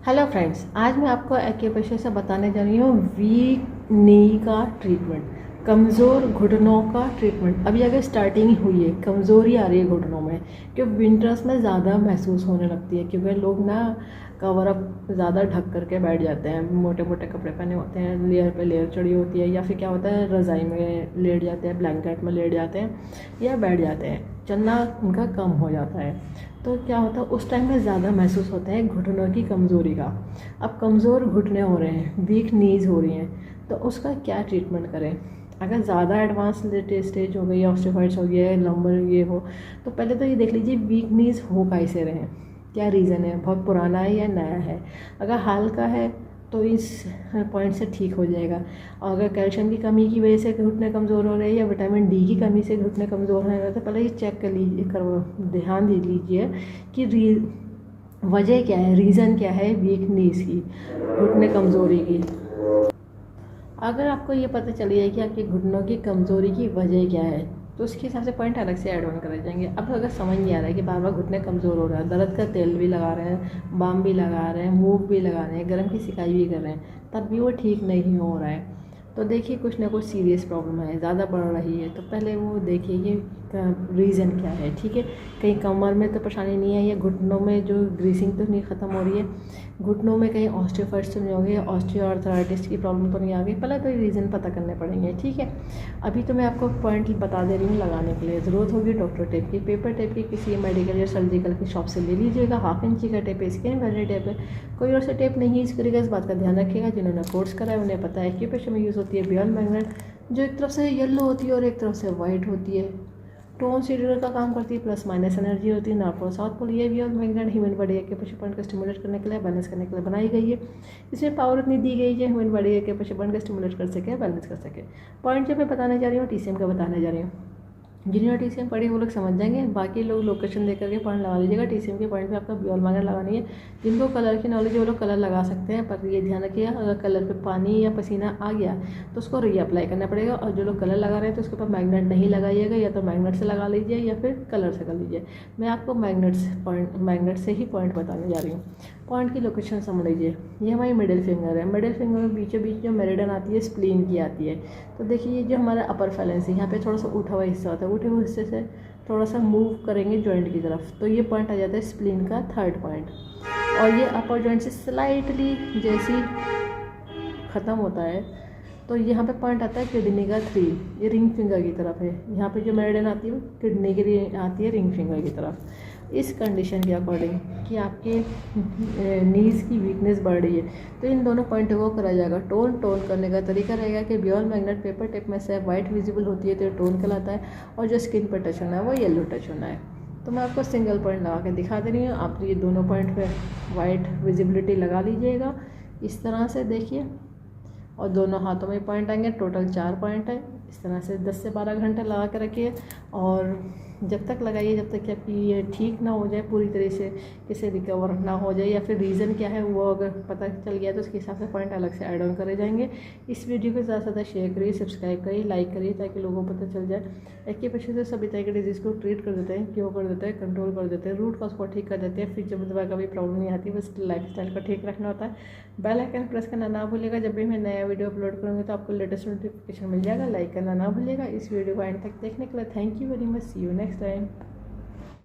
Hello friends, आज मैं आपको एक्यूप्रेशर से बताने जा रही हूँ वीक नी का ट्रीटमेंट, कमज़ोर घुटनों का ट्रीटमेंट। अभी अगर स्टार्टिंग ही हुई है, कमज़ोरी आ रही है घुटनों में, क्योंकि विंटर्स में ज़्यादा महसूस होने लगती है, क्योंकि लोग ना कवर अप ज़्यादा ढक करके बैठ जाते हैं, मोटे मोटे कपड़े पहने होते हैं, लेयर पे लेयर चढ़ी होती है, या फिर क्या होता है रज़ाई में लेट जाते हैं, ब्लैंकेट में लेट जाते हैं या बैठ जाते हैं, चलना उनका कम हो जाता है। तो क्या होता है उस टाइम में ज़्यादा महसूस होता है घुटनों की कमज़ोरी का। अब कमज़ोर घुटने हो रहे हैं, वीक नीज़ हो रही हैं, तो उसका क्या ट्रीटमेंट करें। अगर ज़्यादा एडवांस स्टेज हो गई, ऑस्टियोआर्थराइटिस हो गया है, लंबर ये हो, तो पहले तो ये देख लीजिए वीक नीज़ हो कैसे रहे हैं, क्या रीज़न है, बहुत पुराना है या नया है। अगर हाल का है तो इस पॉइंट से ठीक हो जाएगा। और अगर कैल्शियम की कमी की वजह से घुटने कमज़ोर हो रहे हैं या विटामिन डी की कमी से घुटने कमज़ोर हो रहे हैं, तो पहले ये चेक कर लीजिए, ध्यान दे लीजिए कि वजह क्या है, रीज़न क्या है वीक नीज की, घुटने कमज़ोरी की। अगर आपको ये पता चल जाए कि आपके घुटनों की कमज़ोरी की वजह क्या है, तो उसके हिसाब से पॉइंट अलग से ऐड ऑन करे जाएंगे। अब अगर समझ नहीं आ रहा है कि बार बार घुटने कमज़ोर हो रहा है, दर्द का तेल भी लगा रहे हैं, बाम भी लगा रहे हैं, मूव भी लगा रहे हैं, गर्म की सिकाई भी कर रहे हैं, तब भी वो ठीक नहीं हो रहा है, तो देखिए कुछ ना कुछ सीरियस प्रॉब्लम है, ज़्यादा बढ़ रही है। तो पहले वो देखिए कि रीज़न क्या है, ठीक है। कहीं कमर में तो परेशानी नहीं है, या घुटनों में जो ग्रीसिंग तो नहीं ख़त्म हो रही है, घुटनों में कहीं ऑस्टियोआर्थराइटिस तो नहीं हो गई, ऑस्टियोआर्थराइटिस की प्रॉब्लम तो नहीं आ गई, पहले तो रीज़न पता करने पड़ेंगे, ठीक है। अभी तो मैं आपको पॉइंट बता दे रही हूँ लगाने के लिए। ज़रूरत होगी डॉक्टर टेप की, पेपर टेप की, किसी मेडिकल या सर्जिकल की शॉप से ले लीजिएगा। 1/2 इंची का टेप है, स्किन वाले टेप है, कोई और से टेप नहीं यूज़ करेगा, इस बात का ध्यान रखिएगा। जिन्होंने कोर्स करा है उन्हें पता है एक्यूप्रेशर में यूज़ होती है बियॉन्ड मैग्नेट, जो एक तरफ से येलो होती है और एक तरफ से वाइट होती है, टोन शेडर का काम करती है, प्लस माइनस एनर्जी होती है, नॉर्थ और साउथ पोल। ये भी और मैग्नेट ह्यूमन बॉडी के प्रेशर पॉइंट को स्टिमुलेट करने के लिए, बैलेंस करने के लिए बनाई गई है। इसमें पावर इतनी दी गई है ह्यूमन बॉडी के प्रेशर पॉइंट को स्टिमुलेट कर सके, बैलेंस कर सके। पॉइंट जो मैं बताने जा रही हूँ टीसीएम का बताने जा रही हूँ। जिन्होंने टीसीएम पढ़ी वो लोग समझ जाएंगे, बाकी लोग लोकेशन देकर के पॉइंट लगा लीजिएगा। टीसीएम के पॉइंट पे आपका बियॉन्ड मैग्नेट लगानी है। जिनको कलर की नॉलेज है वो लोग कलर लगा सकते हैं, पर ये ध्यान रखिएगा अगर कलर पे पानी या पसीना आ गया तो उसको रीअप्लाई करना पड़ेगा। और जो लोग कलर लगा रहे हैं तो उसके ऊपर मैग्नेट नहीं लगाइएगा, या तो मैग्नेट से लगा लीजिए या फिर कलर से कर लीजिए। मैं आपको मैग्नेट से ही पॉइंट बताने जा रही हूँ। पॉइंट की लोकेशन समझ लीजिए, ये हमारी मिडिल फिंगर है, मिडिल फिंगर में बीचों बीच जो मेरिडियन आती है स्प्लीन की आती है। तो देखिए ये जो हमारा अपर फैलेंस है, यहाँ पे थोड़ा सा उठा हुआ हिस्सा होता है, उठे हुए हिस्से से थोड़ा सा मूव करेंगे जॉइंट की तरफ, तो ये पॉइंट आ जाता है स्प्लीन का 3rd पॉइंट। और ये अपर जॉइंट से स्लाइटली जैसी ख़त्म होता है तो यहाँ पे पॉइंट आता है किडनी का 3, ये रिंग फिंगर की तरफ है। यहाँ पे जो मेरिडियन आती है वो किडनी की आती है रिंग फिंगर की तरफ। इस कंडीशन के अकॉर्डिंग कि आपके नीज़ की वीकनेस बढ़ रही है, तो इन दोनों पॉइंटों को करा जाएगा। टोन करने का तरीका रहेगा कि बियॉन्ड मैग्नेट पेपर टेप में से वाइट विजिबल होती है तो टोन कहलाता है, और जो स्किन पर टच होना है वो येलो टच होना है। तो मैं आपको सिंगल पॉइंट लगा के दिखा दे रही हूँ, आप ये दोनों पॉइंट पे वाइट विजिबिलिटी लगा लीजिएगा इस तरह से, देखिए। और दोनों हाथों में पॉइंट आएंगे, टोटल 4 पॉइंट है। इस तरह से 10 से 12 घंटे लगा के रखिए, और जब तक लगाइए जब तक कि आपकी ये ठीक ना हो जाए पूरी तरह से, किसी रिकवर ना हो जाए, या फिर रीज़न क्या है वो अगर पता चल गया तो उसके हिसाब से पॉइंट अलग से ऐड ऑन करे जाएंगे। इस वीडियो को ज़्यादा से ज़्यादा शेयर करिए, सब्सक्राइब करिए, लाइक करिए, ताकि लोगों को पता चल जाए। एक्यूप्रेशर से सभी तरह के डिजीज़ को ट्रीट कर देते हैं, क्योर कर देते हैं, कंट्रोल कर देते हैं, रूट कॉज को ठीक कर देते हैं। फिर जब दवा का भी प्रॉब्लम नहीं आती, बस लाइफस्टाइल को ठीक रखना होता है। बेल आइकन प्रेस करना ना भूलिएगा, जब भी मैं नया वीडियो अपलोड करूँगी तो आपको लेटेस्ट नोटिफिकेशन मिल जाएगा। लाइक करना ना भूलिएगा। इस वीडियो को एंड तक देखने के लिए thank you very much, see you next time.